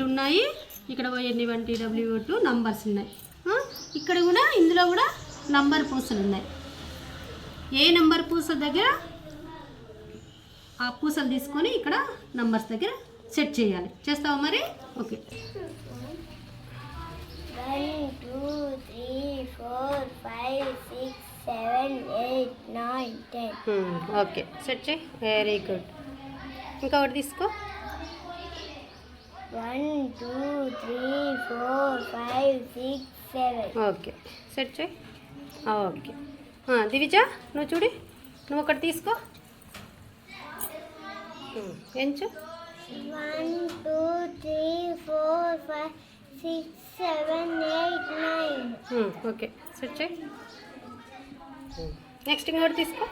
ఉన్నాయి. ఇక్కడ NE1 TW2 numbers ఉన్నాయి. ఇక్కడ కూడా ఇందులో కూడా నంబర్ పూసలు ఉన్నాయి. ఏ నంబర్ పూస దగ్గర ఆ పూసలు తీసుకొని ఇక్కడ నంబర్స్ దగ్గర సెట్ చేయాలి. చేస్తావా మరి? ఓకే. 1 2 3 4 5 6 7 8 9 10. ఓకే, సెట్ చేయి. Very good. ఇంకా ఒకటి తీసుకో. 1 2 3 4 5 6 7. ఓకే, సెట్ చేయి. ఓకే. దివిజ, నువ్వు చూడి, నువ్వు ఒకటి తీసుకో. ఎంచు. 1 2 3 4 5 6 7 8 9. ఓకే, సెట్ చేయి. నెక్స్ట్ ఇంకోటి తీసుకో.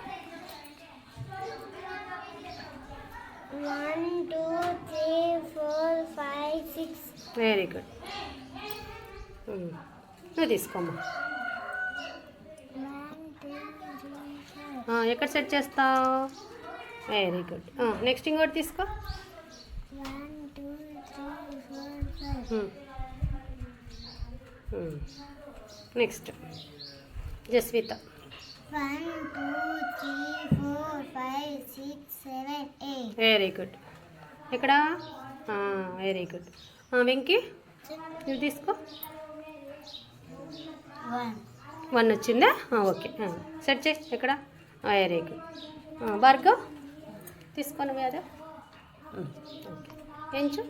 1 2 3 4 5 6. Very good. నువ్వు తీసుకోమ్మా. 1 2 3 4. ఎక్కడ సెట్ చేస్తావు? Very good. నెక్స్ట్ ఇంకోటి తీసుకో. 1 2 3 4 5. నెక్స్ట్ జస్విత. 1 2 3 4 5 6 7 8. Very good. ఎక్కడ? Very good. వెంకీ, నువ్వు తీసుకో. 1 వచ్చిందా? ఓకే, సెట్ చేయి. ఎక్కడ? Very good. భార్గవ్, తీసుకోను వ్యాధ. ఎంచు.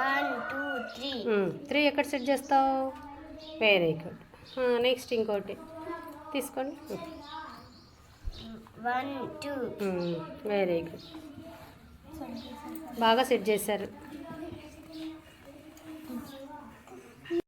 1 2 3. 3 ఎక్కడ సెట్ చేస్తావు? Very good. నెక్స్ట్ ఇంకోటి తీసుకోండి. 1 2. Very good. బాగా సెట్ చేశారు.